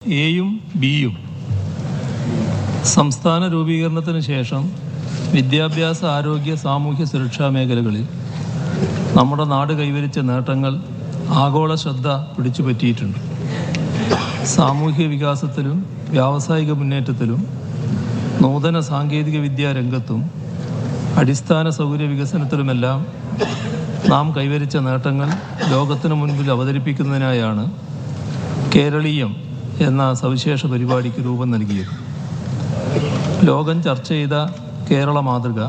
എയും ബിയും സംസ്ഥാന രൂപീകരണത്തിന് ശേഷം വിദ്യാഭ്യാസ, ആരോഗ്യ, സാമൂഹ്യ സുരക്ഷാ മേഖലകളിൽ നമ്മുടെ നാട് കൈവരിച്ച നേട്ടങ്ങൾ ആഗോള ശ്രദ്ധ പിടിച്ചുപറ്റിയിട്ടുണ്ട്. സാമൂഹ്യ വികാസത്തിലും വ്യാവസായിക മുന്നേറ്റത്തിലും നൂതന സാങ്കേതിക വിദ്യാ രംഗത്തും അടിസ്ഥാന സൗകര്യ വികസനത്തിലുമെല്ലാം നാം കൈവരിച്ച നേട്ടങ്ങൾ ലോകത്തിനു മുൻപിൽ അവതരിപ്പിക്കുന്നതിനായാണ് കേരളീയം എന്ന സവിശേഷ പരിപാടിക്ക് രൂപം നൽകിയത്. ലോകം ചർച്ച ചെയ്ത കേരള മാതൃക,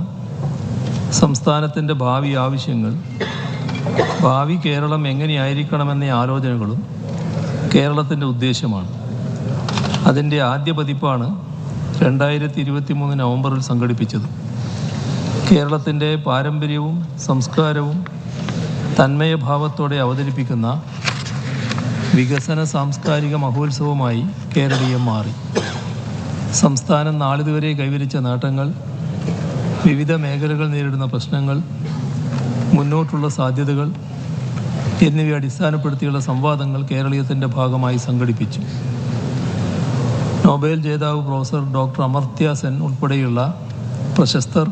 സംസ്ഥാനത്തിൻ്റെ ഭാവി ആവശ്യങ്ങൾ, ഭാവി കേരളം എങ്ങനെയായിരിക്കണമെന്ന ആലോചനകളും കേരളത്തിൻ്റെ ഉദ്ദേശമാണ്. അതിൻ്റെ ആദ്യ പതിപ്പാണ് 2023 നവംബറിൽ സംഘടിപ്പിച്ചത്. കേരളത്തിൻ്റെ പാരമ്പര്യവും സംസ്കാരവും തന്മയഭാവത്തോടെ അവതരിപ്പിക്കുന്ന വികസന സാംസ്കാരിക മഹോത്സവമായി കേരളീയം മാറി. സംസ്ഥാനം നാളിതുവരെ കൈവരിച്ച നേട്ടങ്ങൾ, വിവിധ മേഖലകൾ നേരിടുന്ന പ്രശ്നങ്ങൾ, മുന്നോട്ടുള്ള സാധ്യതകൾ എന്നിവയെ അടിസ്ഥാനപ്പെടുത്തിയുള്ള സംവാദങ്ങൾ കേരളീയത്തിൻ്റെ ഭാഗമായി സംഘടിപ്പിച്ചു. നോബൽ ജേതാവ് പ്രൊഫസർ ഡോക്ടർ അമർത്യ സെൻ ഉൾപ്പെടെയുള്ള പ്രശസ്തർ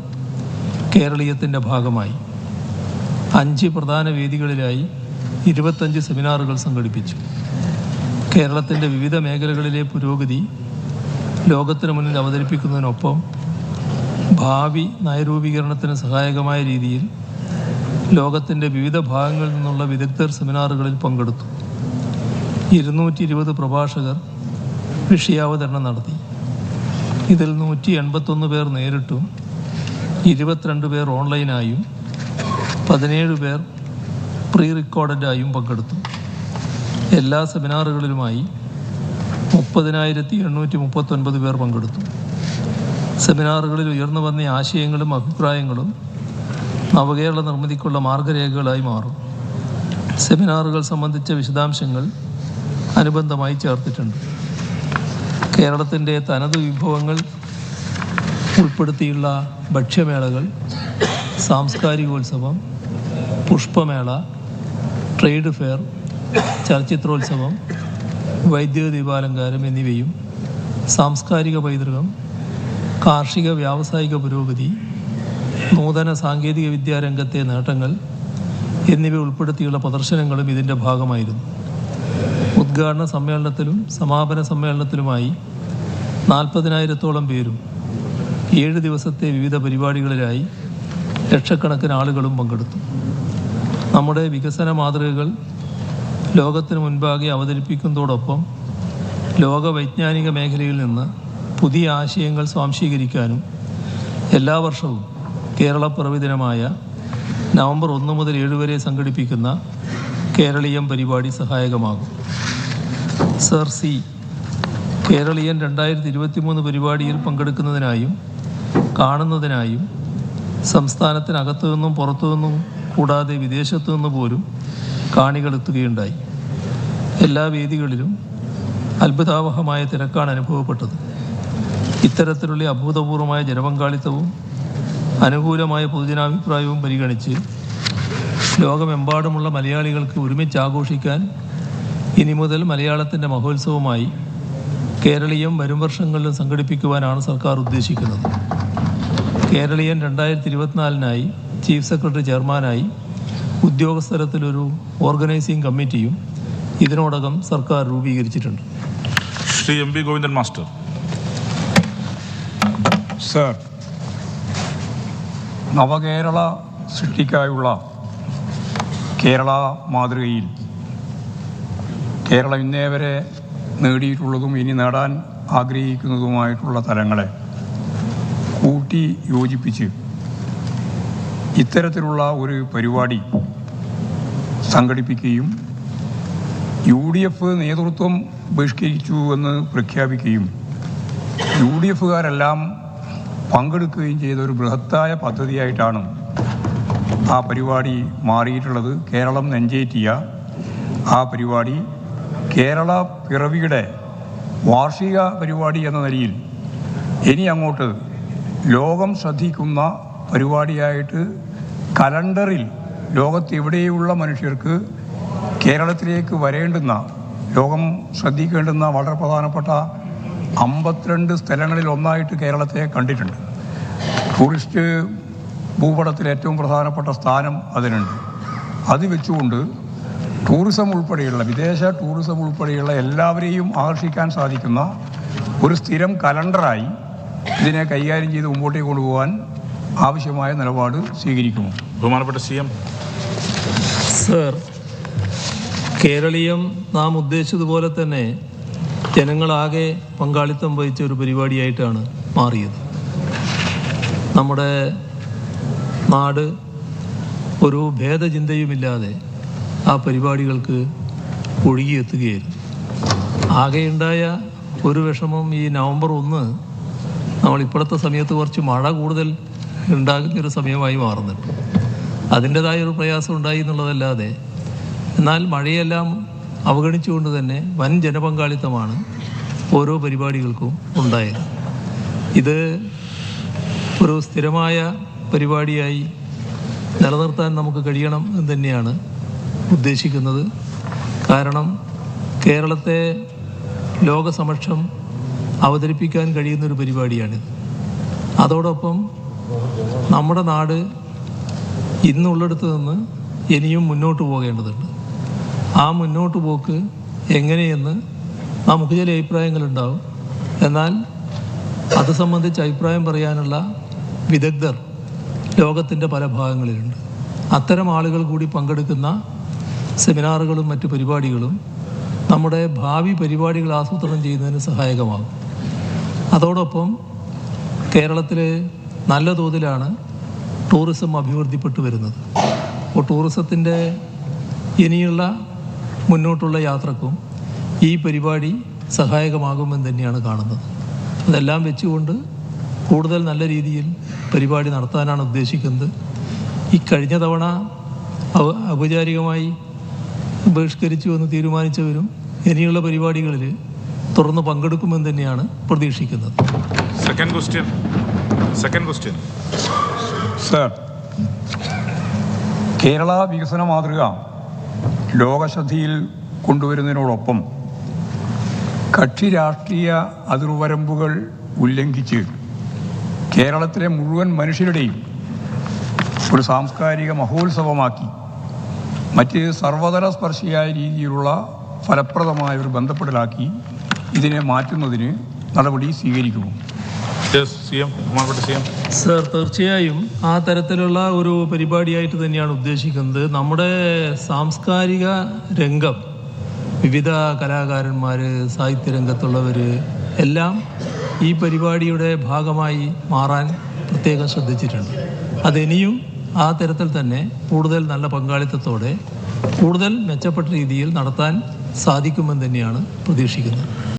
കേരളീയത്തിൻ്റെ ഭാഗമായി 5 പ്രധാന വേദികളിലായി 25 സെമിനാറുകൾ സംഘടിപ്പിച്ചു. കേരളത്തിൻ്റെ വിവിധ മേഖലകളിലെ പുരോഗതി ലോകത്തിന് മുന്നിൽ അവതരിപ്പിക്കുന്നതിനൊപ്പം ഭാവി നയരൂപീകരണത്തിന് സഹായകമായ രീതിയിൽ ലോകത്തിൻ്റെ വിവിധ ഭാഗങ്ങളിൽ നിന്നുള്ള വിദഗ്ധർ സെമിനാറുകളിൽ പങ്കെടുത്തു. 220 പ്രഭാഷകർ വിഷയാവതരണം നടത്തി. ഇതിൽ 181 പേർ നേരിട്ടും 22 പേർ ഓൺലൈനായും 17 പേർ പ്രീ റെക്കോർഡഡായും പങ്കെടുത്തു. എല്ലാ സെമിനാറുകളിലുമായി 30,839 പേർ പങ്കെടുത്തു. സെമിനാറുകളിൽ ഉയർന്നു വന്ന ആശയങ്ങളും അഭിപ്രായങ്ങളും നവകേരള നിർമ്മിതിക്കുള്ള മാർഗരേഖകളായി മാറും. സെമിനാറുകൾ സംബന്ധിച്ച വിശദാംശങ്ങൾ അനുബന്ധമായി ചേർത്തിട്ടുണ്ട്. കേരളത്തിൻ്റെ തനത് വിഭവങ്ങൾ ഉൾപ്പെടുത്തിയുള്ള ഭക്ഷ്യമേളകൾ, സാംസ്കാരികോത്സവം, പുഷ്പമേള, ട്രേഡ് ഫെയർ, ചലച്ചിത്രോത്സവം, വൈദ്യുത ദീപാലങ്കാരം എന്നിവയും സാംസ്കാരിക പൈതൃകം, കാർഷിക വ്യാവസായിക പുരോഗതി, നൂതന സാങ്കേതിക വിദ്യാരംഗത്തെ നേട്ടങ്ങൾ എന്നിവ ഉൾപ്പെടുത്തിയുള്ള പ്രദർശനങ്ങളും ഇതിൻ്റെ ഭാഗമായിരുന്നു. ഉദ്ഘാടന സമ്മേളനത്തിലും സമാപന സമ്മേളനത്തിലുമായി 40,000-ഓളം പേരും 7 ദിവസത്തെ വിവിധ പരിപാടികളിലായി ലക്ഷക്കണക്കിന് ആളുകളും പങ്കെടുത്തു. നമ്മുടെ വികസന മാതൃകകൾ ലോകത്തിന് മുൻപാകെ അവതരിപ്പിക്കുന്നതോടൊപ്പം ലോക വൈജ്ഞാനിക മേഖലയിൽ നിന്ന് പുതിയ ആശയങ്ങൾ സ്വാംശീകരിക്കാനും എല്ലാ വർഷവും കേരളപ്പിറവി ദിനമായ നവംബർ 1 മുതൽ 7 വരെ സംഘടിപ്പിക്കുന്ന കേരളീയം പരിപാടി സഹായകമാകും. സർ സി കേരളീയൻ 2023 പരിപാടിയിൽ പങ്കെടുക്കുന്നതിനായും കാണുന്നതിനായും സംസ്ഥാനത്തിനകത്തു നിന്നും പുറത്തു നിന്നും കൂടാതെ വിദേശത്തു നിന്ന് പോലും കാണികളെത്തുകയുണ്ടായി. എല്ലാ വേദികളിലും അത്ഭുതാവഹമായ തിരക്കാണ് അനുഭവപ്പെട്ടത്. ഇത്തരത്തിലുള്ള അഭൂതപൂർവമായ ജനപങ്കാളിത്തവും അനുകൂലമായ പൊതുജനാഭിപ്രായവും പരിഗണിച്ച് ലോകമെമ്പാടുമുള്ള മലയാളികൾക്ക് ഒരുമിച്ച് ആഘോഷിക്കാൻ ഇനി മുതൽ മലയാളത്തിൻ്റെ മഹോത്സവമായി കേരളീയം വരും വർഷങ്ങളിലും സംഘടിപ്പിക്കുവാനാണ് സർക്കാർ ഉദ്ദേശിക്കുന്നത്. കേരളീയൻ 2024 ചീഫ് സെക്രട്ടറി ചെയർമാനായി ഉദ്യോഗസ്ഥലത്തിലൊരു ഓർഗനൈസിംഗ് കമ്മിറ്റിയും ഇതിനോടകം സർക്കാർ രൂപീകരിച്ചിട്ടുണ്ട്. Shri M P Govindan master. Sir, നവകേരള സൃഷ്ടിക്കായുള്ള കേരള മാതൃകയിൽ കേരളം ഇന്നേ വരെ നേടിയിട്ടുള്ളതും ഇനി നേടാൻ ആഗ്രഹിക്കുന്നതുമായിട്ടുള്ള തലങ്ങളെ കൂട്ടി യോജിപ്പിച്ച് ഇത്തരത്തിലുള്ള ഒരു പരിപാടി സംഘടിപ്പിക്കുകയും UDF നേതൃത്വം ബഹിഷ്കരിച്ചു എന്ന് പ്രഖ്യാപിക്കുകയും UDFകാരെല്ലാം പങ്കെടുക്കുകയും ചെയ്ത ഒരു ബൃഹത്തായ പദ്ധതിയായിട്ടാണ് ആ പരിപാടി മാറിയിട്ടുള്ളത്. കേരളം നെഞ്ചേറ്റിയ ആ പരിപാടി കേരള പിറവിയുടെ വാർഷിക പരിപാടി എന്ന നിലയിൽ ഇനി അങ്ങോട്ട് ലോകം ശ്രദ്ധിക്കുന്ന പരിപാടിയായിട്ട് കലണ്ടറിൽ ലോകത്തെവിടെയുള്ള മനുഷ്യർക്ക് കേരളത്തിലേക്ക് വരേണ്ടുന്ന ലോകം ശ്രദ്ധിക്കേണ്ടുന്ന വളരെ പ്രധാനപ്പെട്ട 52 സ്ഥലങ്ങളിൽ ഒന്നായിട്ട് കേരളത്തെ കണ്ടിട്ടുണ്ട്. ടൂറിസ്റ്റ് ഭൂപടത്തിൽ ഏറ്റവും പ്രധാനപ്പെട്ട സ്ഥാനം അതിനുണ്ട്. അത് വെച്ചുകൊണ്ട് ടൂറിസം ഉൾപ്പെടെയുള്ള വിദേശ ടൂറിസം ഉൾപ്പെടെയുള്ള എല്ലാവരെയും ആകർഷിക്കാൻ സാധിക്കുന്ന ഒരു സ്ഥിരം കലണ്ടറായി ഇതിനെ കൈകാര്യം ചെയ്ത് മുമ്പോട്ടേക്ക് കൊണ്ടുപോകാൻ ആവശ്യമായ നിലപാട് സ്വീകരിക്കുമോ? ബഹുമാനപ്പെട്ട CM. സർ, കേരളീയം നാം ഉദ്ദേശിച്ചതുപോലെ തന്നെ ജനങ്ങളാകെ പങ്കാളിത്തം വഹിച്ച ഒരു പരിപാടിയായിട്ടാണ് മാറിയത്. നമ്മുടെ നാട് ഒരു ഭേദചിന്തയുമില്ലാതെ ആ പരിപാടികൾക്ക് ഒഴുകിയെത്തുകയായിരുന്നു. ആകെയുണ്ടായ ഒരു വിഷമം ഈ നവംബർ 1 നമ്മൾ ഇപ്പോഴത്തെ സമയത്ത് കുറച്ച് മഴ കൂടുതൽ ഉണ്ടാകുന്നൊരു സമയമായി മാറുന്നുണ്ട്. അതിൻ്റെതായൊരു പ്രയാസം ഉണ്ടായി എന്നുള്ളതല്ലാതെ, എന്നാൽ മഴയെല്ലാം അവഗണിച്ചുകൊണ്ട് തന്നെ വൻ ജനപങ്കാളിത്തമാണ് ഓരോ പരിപാടികൾക്കും ഉണ്ടായത്. ഇത് ഒരു സ്ഥിരമായ പരിപാടിയായി നിലനിർത്താൻ നമുക്ക് കഴിയണം എന്ന് തന്നെയാണ് ഉദ്ദേശിക്കുന്നത്. കാരണം കേരളത്തെ ലോകസമക്ഷം അവതരിപ്പിക്കാൻ കഴിയുന്നൊരു പരിപാടിയാണിത്. അതോടൊപ്പം നമ്മുടെ നാട് ഇന്നുള്ളിടത്ത് നിന്ന് ഇനിയും മുന്നോട്ട് പോകേണ്ടതുണ്ട്. ആ മുന്നോട്ട് പോക്ക് എങ്ങനെയെന്ന് നമുക്ക് ചില അഭിപ്രായങ്ങളുണ്ടാവും. എന്നാൽ അത് സംബന്ധിച്ച് അഭിപ്രായം പറയാനുള്ള വിദഗ്ധർ ലോകത്തിൻ്റെ പല ഭാഗങ്ങളിലുണ്ട്. അത്തരം ആളുകൾ കൂടി പങ്കെടുക്കുന്ന സെമിനാറുകളും മറ്റു പരിപാടികളും നമ്മുടെ ഭാവി പരിപാടികൾ ആസൂത്രണം ചെയ്യുന്നതിന് സഹായകമാകും. അതോടൊപ്പം കേരളത്തിൽ നല്ല തോതിലാണ് ടൂറിസം അഭിവൃദ്ധിപ്പെട്ടു വരുന്നത്. അപ്പോൾ ടൂറിസത്തിൻ്റെ ഇനിയുള്ള മുന്നോട്ടുള്ള യാത്രക്കും ഈ പരിപാടി സഹായകമാകുമെന്ന് തന്നെയാണ് കാണുന്നത്. അതെല്ലാം വെച്ചുകൊണ്ട് കൂടുതൽ നല്ല രീതിയിൽ പരിപാടി നടത്താനാണ് ഉദ്ദേശിക്കുന്നത്. ഈ കഴിഞ്ഞ തവണ ഔപചാരികമായി ബഹിഷ്കരിച്ചു എന്ന് തീരുമാനിച്ചവരും ഇനിയുള്ള പരിപാടികളിൽ തുറന്ന് പങ്കെടുക്കുമെന്ന് തന്നെയാണ് പ്രതീക്ഷിക്കുന്നത്. Second question. സർ, കേരള വികസന മാതൃക ലോകശ്രദ്ധയിൽ കൊണ്ടുവരുന്നതിനോടൊപ്പം കക്ഷി രാഷ്ട്രീയ അതിർവരമ്പുകൾ ഉല്ലംഘിച്ച് കേരളത്തിലെ മുഴുവൻ മനുഷ്യരുടെയും ഒരു സാംസ്കാരിക മഹോത്സവമാക്കി മറ്റ് സർവതല സ്പർശിയായ രീതിയിലുള്ള ഫലപ്രദമായ ഒരു ബന്ധപ്പെടലാക്കി ഇതിനെ മാറ്റുന്നതിന് നടപടി സ്വീകരിക്കുമോ? സർ, തീർച്ചയായും ആ തരത്തിലുള്ള ഒരു പരിപാടിയായിട്ട് തന്നെയാണ് ഉദ്ദേശിക്കുന്നത്. നമ്മുടെ സാംസ്കാരിക രംഗം, വിവിധ കലാകാരന്മാർ, സാഹിത്യരംഗത്തുള്ളവർ എല്ലാം ഈ പരിപാടിയുടെ ഭാഗമായി മാറാൻ പ്രത്യേകം ശ്രദ്ധിച്ചിട്ടുണ്ട്. അതിനിയും ആ തരത്തിൽ തന്നെ കൂടുതൽ നല്ല പങ്കാളിത്തത്തോടെ കൂടുതൽ മെച്ചപ്പെട്ട രീതിയിൽ നടത്താൻ സാധിക്കുമെന്ന് തന്നെയാണ് പ്രതീക്ഷിക്കുന്നത്.